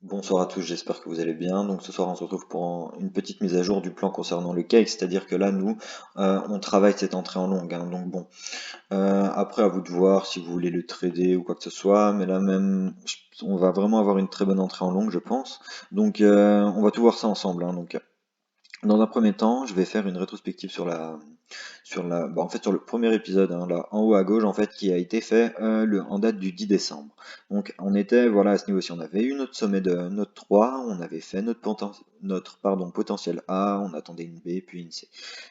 Bonsoir à tous, j'espère que vous allez bien. Donc ce soir on se retrouve pour une petite mise à jour du plan concernant le cake, c'est-à-dire que là nous on travaille cette entrée en longue, hein. Donc bon, après à vous de voir si vous voulez le trader ou quoi que ce soit, mais là même on va vraiment avoir une très bonne entrée en longue je pense. Donc on va tout voir ça ensemble, hein. Donc dans un premier temps, je vais faire une rétrospective en fait, sur le premier épisode, hein, là, en haut à gauche, en fait, qui a été fait en date du 10 décembre. Donc, on était, voilà, à ce niveau-ci, on avait eu notre sommet de notre 3, on avait fait notre potentiel A, on attendait une B, puis une C.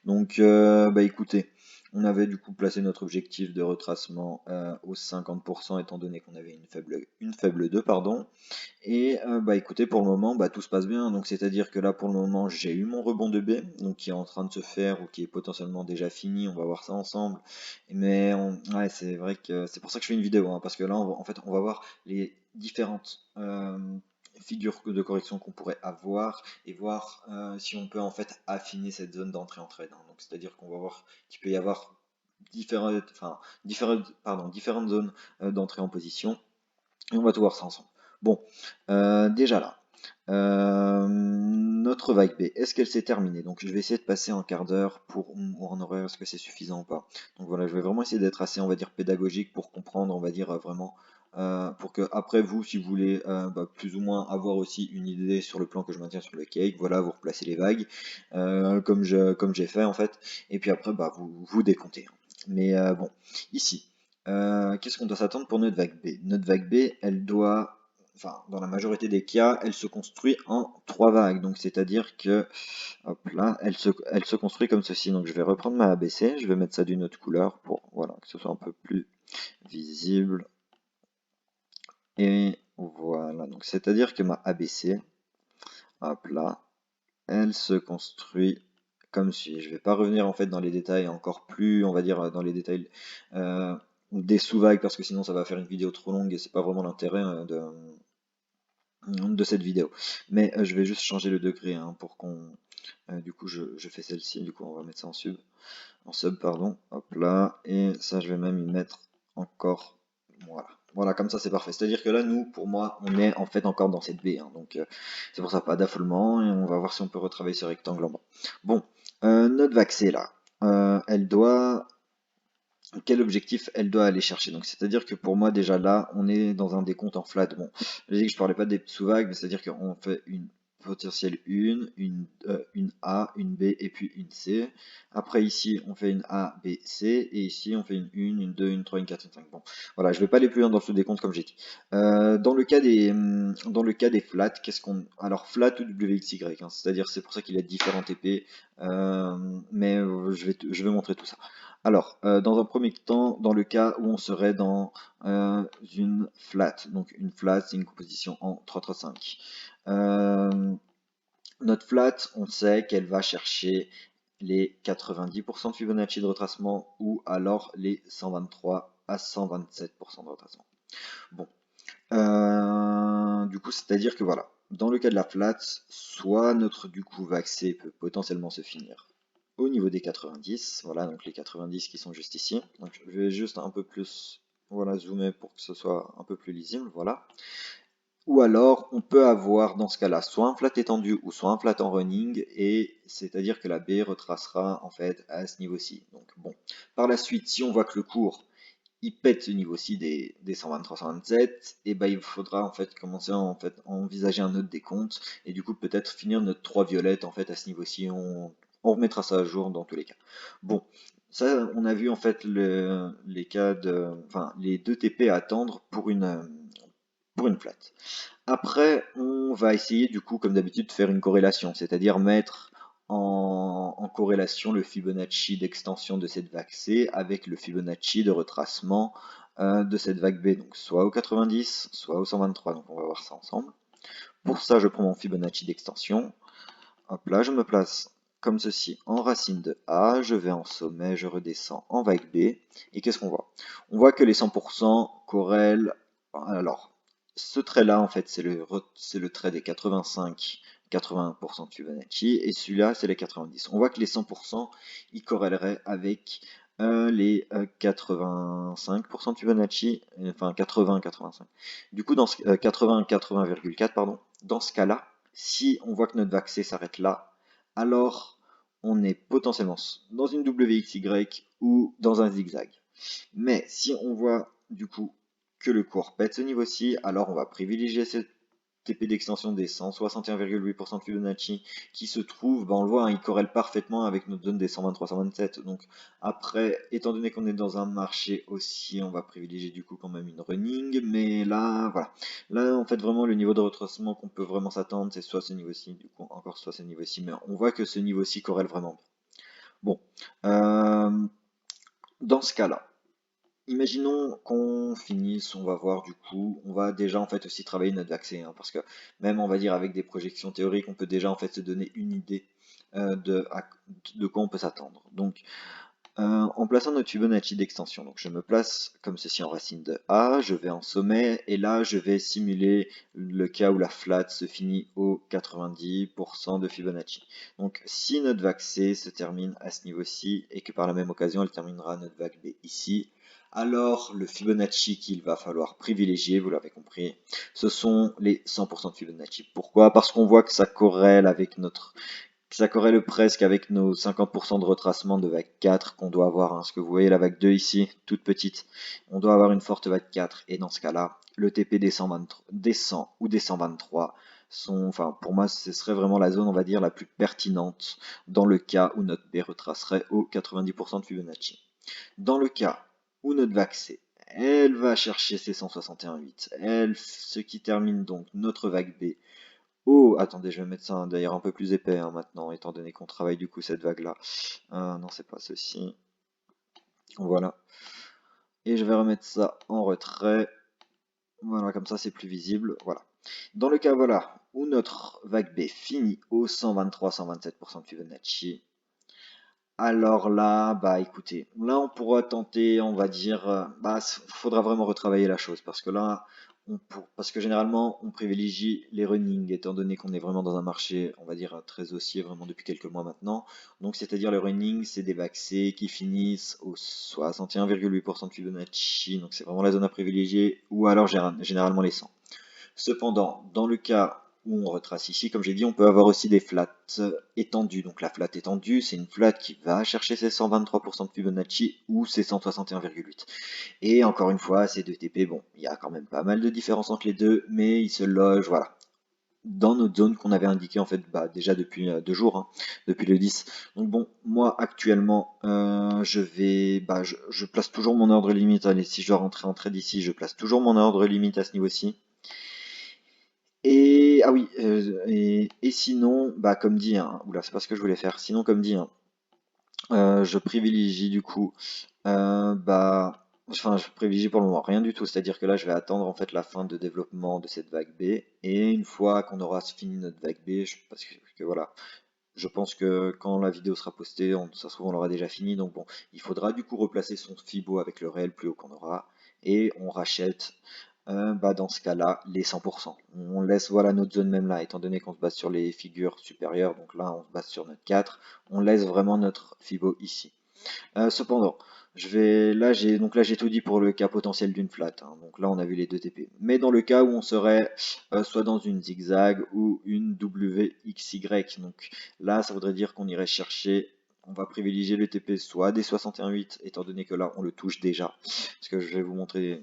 Donc, bah écoutez, on avait du coup placé notre objectif de retracement aux 50%, étant donné qu'on avait une faible 2, pardon. Et bah écoutez, pour le moment, bah, tout se passe bien. Donc c'est-à-dire que là, pour le moment, j'ai eu mon rebond de B, donc qui est en train de se faire ou qui est potentiellement déjà fini. On va voir ça ensemble. Mais ouais, c'est vrai que c'est pour ça que je fais une vidéo, hein, parce que là, en fait, on va voir les différentes figures de correction qu'on pourrait avoir et voir si on peut en fait affiner cette zone d'entrée en trade, hein. Donc c'est-à-dire qu'on va voir qu'il peut y avoir différentes zones d'entrée en position. Et on va tout voir ça ensemble. Bon, déjà là, notre vague B, est-ce qu'elle s'est terminée? Donc je vais essayer de passer un quart d'heure pour en horaire, est-ce que c'est suffisant ou pas? Donc voilà, je vais vraiment essayer d'être assez, on va dire, pédagogique pour comprendre, on va dire, vraiment, pour que après vous, si vous voulez bah, plus ou moins avoir aussi une idée sur le plan que je maintiens sur le cake, voilà, vous replacez les vagues, comme j'ai fait en fait, et puis après, bah, vous décomptez, hein. Mais bon, ici. Qu'est-ce qu'on doit s'attendre pour notre vague B? Notre vague B, elle doit, enfin, dans la majorité des cas, elle se construit en trois vagues. Donc, c'est-à-dire que, hop là, elle se construit comme ceci. Donc, je vais reprendre ma ABC, je vais mettre ça d'une autre couleur pour, voilà, que ce soit un peu plus visible. Et voilà. Donc, c'est-à-dire que ma ABC, hop là, elle se construit comme suit. Je ne vais pas revenir en fait dans les détails encore plus, on va dire dans les détails euh, des sous-vagues parce que sinon ça va faire une vidéo trop longue et c'est pas vraiment l'intérêt de cette vidéo. Mais je vais juste changer le degré, hein, pour qu'on, du coup je fais celle-ci, du coup on va mettre ça en sub pardon, hop là, et ça je vais même y mettre encore, voilà. Voilà, comme ça c'est parfait. C'est-à-dire que là, nous, pour moi, on est en fait encore dans cette baie, hein. Donc c'est pour ça, pas d'affolement, et on va voir si on peut retravailler ce rectangle en bas. Bon, notre vaccée là, elle doit, quel objectif elle doit aller chercher? Donc c'est-à-dire que pour moi déjà là, on est dans un décompte en flat. Bon, j'ai dit que je parlais pas des sous-vagues, mais c'est-à-dire qu'on fait une potentielle une A, une B et puis une C. Après ici, on fait une A, B, C, et ici on fait une 2, une 3, une 4, une 5. Bon, voilà, je vais pas aller plus loin dans ce décompte comme j'ai dit. Dans le cas des flats, alors flat ou WXY, hein, c'est-à-dire c'est pour ça qu'il y a différents TP, mais je vais montrer tout ça. Alors, dans un premier temps, dans le cas où on serait dans une flat, donc une flat, c'est une composition en 3-3-5. Euh, notre flat, on sait qu'elle va chercher les 90% de Fibonacci de retracement ou alors les 123 à 127% de retracement. Bon, du coup, c'est-à-dire que voilà, dans le cas de la flat, soit notre du coup vaccé peut potentiellement se finir au niveau des 90, voilà, donc les 90 qui sont juste ici. Donc je vais juste un peu plus, voilà, zoomer pour que ce soit un peu plus lisible, voilà. Ou alors, on peut avoir dans ce cas-là soit un flat étendu ou soit un flat en running, et c'est-à-dire que la baie retracera en fait à ce niveau-ci. Donc bon, par la suite, si on voit que le cours il pète ce niveau-ci des 123-127, et ben il faudra en fait commencer à envisager un autre décompte, et du coup peut-être finir notre 3 violettes en fait à ce niveau-ci, on remettra ça à jour dans tous les cas. Bon, ça on a vu en fait les cas enfin les deux TP à attendre pour une flat. Après, on va essayer du coup, comme d'habitude, de faire une corrélation, c'est-à-dire mettre en corrélation le Fibonacci d'extension de cette vague C avec le Fibonacci de retracement de cette vague B, donc soit au 90, soit au 123, donc on va voir ça ensemble. Pour ça, je prends mon Fibonacci d'extension, hop là, je me place comme ceci en racine de A, je vais en sommet, je redescends en vague B, et qu'est-ce qu'on voit? On voit que les 100% corrèlent, alors, ce trait-là, en fait, c'est le trait des 85-80% de Fibonacci, et celui-là, c'est les 90. On voit que les 100%, ils corréleraient avec les 85% de Fibonacci, enfin 80-85. Du coup, dans ce 80-80,4, pardon. Dans ce cas-là, si on voit que notre vague C s'arrête là, alors on est potentiellement dans une WXY ou dans un zigzag. Mais si on voit du coup que le cours pète ce niveau-ci, alors on va privilégier cette TP d'extension des 161,8% de Fibonacci qui se trouve, on le voit, hein, il corrèle parfaitement avec notre zone des 123-127. Donc après, étant donné qu'on est dans un marché haussier, on va privilégier du coup quand même une running. Mais là, voilà. Là, en fait, vraiment, le niveau de retracement qu'on peut vraiment s'attendre, c'est soit ce niveau-ci, du coup, encore soit ce niveau-ci. Mais on voit que ce niveau-ci corrèle vraiment bien. Bon. Dans ce cas-là, imaginons qu'on finisse, on va voir du coup, on va déjà en fait aussi travailler notre vaccin, hein, parce que même on va dire avec des projections théoriques, on peut déjà en fait se donner une idée de quoi on peut s'attendre. Donc en plaçant notre Fibonacci d'extension, donc je me place comme ceci en racine de A, je vais en sommet, et là je vais simuler le cas où la flat se finit au 90% de Fibonacci. Donc si notre vague C se termine à ce niveau-ci, et que par la même occasion elle terminera notre vague B ici, alors le Fibonacci qu'il va falloir privilégier, vous l'avez compris, ce sont les 100% de Fibonacci. Pourquoi? Parce qu'on voit que ça corrèle avec notre ça corrèle presque avec nos 50% de retracement de vague 4 qu'on doit avoir. Hein. Ce que vous voyez, la vague 2 ici, toute petite, on doit avoir une forte vague 4. Et dans ce cas-là, le TP des 120, des 100 ou des 123 sont, enfin, pour moi, ce serait vraiment la zone, on va dire, la plus pertinente dans le cas où notre B retracerait au 90% de Fibonacci. Dans le cas où notre vague C, elle va chercher ses 161,8, ce qui termine donc notre vague B. Oh, attendez, je vais mettre ça d'ailleurs un peu plus épais hein, maintenant, étant donné qu'on travaille du coup cette vague-là. Non, c'est pas ceci. Voilà. Et je vais remettre ça en retrait. Voilà, comme ça c'est plus visible. Voilà. Dans le cas, voilà, où notre vague B finit au 123-127% de Fibonacci, alors là, bah écoutez, là on pourra tenter, on va dire, faudra vraiment retravailler la chose parce que là, parce que généralement on privilégie les running étant donné qu'on est vraiment dans un marché, on va dire, très haussier vraiment depuis quelques mois maintenant. Donc c'est-à-dire le running, c'est des vaccés qui finissent au 61,8% de Fibonacci, donc c'est vraiment la zone à privilégier, ou alors généralement les 100. Cependant, dans le cas où on retrace ici, comme j'ai dit, on peut avoir aussi des flats étendues. Donc la flat étendue, c'est une flat qui va chercher ses 123% de Fibonacci ou ses 161,8. Et encore une fois, ces deux TP, bon, il y a quand même pas mal de différences entre les deux, mais ils se logent, voilà, dans notre zone qu'on avait indiqué en fait déjà depuis 2 jours, hein, depuis le 10. Donc bon, moi actuellement, je place toujours mon ordre limite. Allez, si je dois rentrer en trade ici, je place toujours mon ordre limite à ce niveau-ci. Et ah oui, et sinon, comme dit, hein, oula, c'est pas ce que je voulais faire. Sinon, comme dit, hein, je privilégie du coup, enfin, je privilégie pour le moment rien du tout. C'est-à-dire que là, je vais attendre en fait la fin de développement de cette vague B. Et une fois qu'on aura fini notre vague B, parce que voilà, je pense que quand la vidéo sera postée, ça se trouve on l'aura déjà fini. Donc bon, il faudra du coup replacer son Fibo avec le réel plus haut qu'on aura. Et on rachète dans ce cas-là, les 100%. On laisse voilà notre zone même là, étant donné qu'on se base sur les figures supérieures, donc là on se base sur notre 4, on laisse vraiment notre Fibo ici. Cependant, là j'ai tout dit pour le cas potentiel d'une flat, hein. Donc là on a vu les deux TP. Mais dans le cas où on serait soit dans une zigzag ou une WXY, donc là ça voudrait dire qu'on irait chercher, on va privilégier le TP soit des 61,8, étant donné que là on le touche déjà. Parce que je vais vous montrer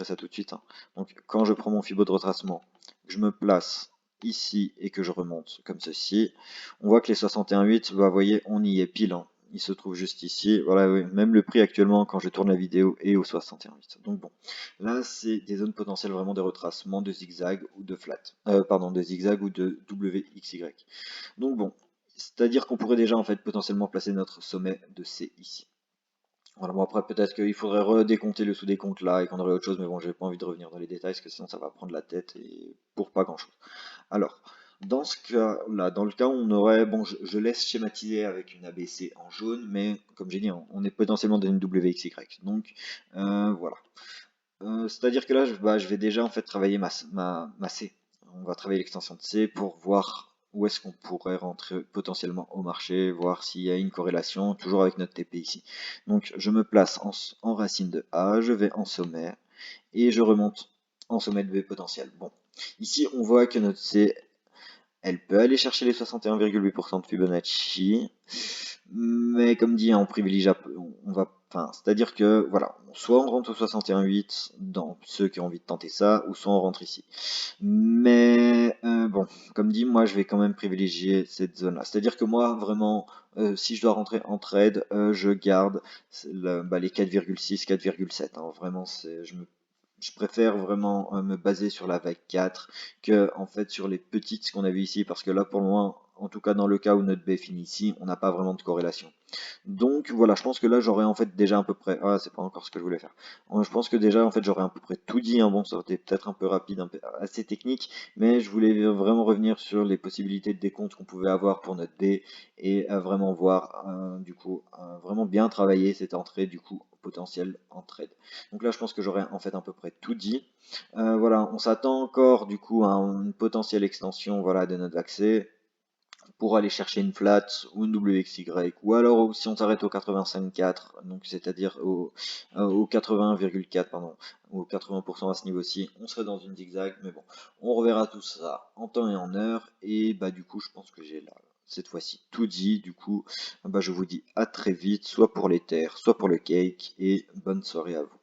ça tout de suite, hein. Donc quand je prends mon fibo de retracement, je me place ici et que je remonte comme ceci, on voit que les 61,8, vous voyez, on y est pile, hein. Il se trouve juste ici. Voilà, oui. Même le prix actuellement, quand je tourne la vidéo, est au 61,8. Donc bon, là, c'est des zones potentielles vraiment de retracement de zigzag ou de flat. Pardon, de zigzag ou de WXY. Donc bon, c'est-à-dire qu'on pourrait déjà en fait potentiellement placer notre sommet de C ici. Voilà, bon après peut-être qu'il faudrait redécompter le sous-décompte là et qu'on aurait autre chose, mais bon, j'ai pas envie de revenir dans les détails parce que sinon ça va prendre la tête et pour pas grand-chose. Alors, dans ce cas-là, dans le cas où on aurait, bon, je laisse schématiser avec une ABC en jaune, mais comme j'ai dit, hein, on est potentiellement dans une WXY. Donc, voilà. C'est-à-dire que là, je vais déjà en fait travailler ma C. On va travailler l'extension de C pour voir où est-ce qu'on pourrait rentrer potentiellement au marché, voir s'il y a une corrélation, toujours avec notre TP ici. Donc je me place en racine de A, je vais en sommet, et je remonte en sommet de B potentiel. Bon, ici on voit que notre C, elle peut aller chercher les 61,8% de Fibonacci, mais comme dit, hein, on privilégie, on va, enfin, c'est-à-dire que, voilà, soit on rentre au 61,8 dans ceux qui ont envie de tenter ça, ou soit on rentre ici. Mais bon, comme dit, moi je vais quand même privilégier cette zone-là. C'est-à-dire que moi, vraiment, si je dois rentrer en trade, je garde les 4,6, 4,7. Hein. Vraiment, je préfère vraiment me baser sur la vague 4 que en fait sur les petites qu'on a vu ici, parce que là pour le moment, en tout cas dans le cas où notre B finit ici, on n'a pas vraiment de corrélation. Donc voilà, je pense que là j'aurais en fait déjà à peu près. Ah, c'est pas encore ce que je voulais faire. Je pense que déjà en fait j'aurais à peu près tout dit. Hein. Bon, ça aurait été peut-être un peu rapide, un peu assez technique, mais je voulais vraiment revenir sur les possibilités de décompte qu'on pouvait avoir pour notre B et vraiment voir du coup vraiment bien travailler cette entrée du coup potentiel en trade. Donc là je pense que j'aurais en fait à peu près tout dit. Voilà, on s'attend encore du coup à une potentielle extension voilà, de notre accès pour aller chercher une flat ou une WXY, ou alors si on s'arrête au 85,4, donc c'est-à-dire au 80,4, pardon, au 80% à ce niveau-ci, on serait dans une zigzag, mais bon, on reverra tout ça en temps et en heure, et bah du coup je pense que j'ai là cette fois-ci tout dit, du coup bah, je vous dis à très vite, soit pour les terres, soit pour le cake, et bonne soirée à vous.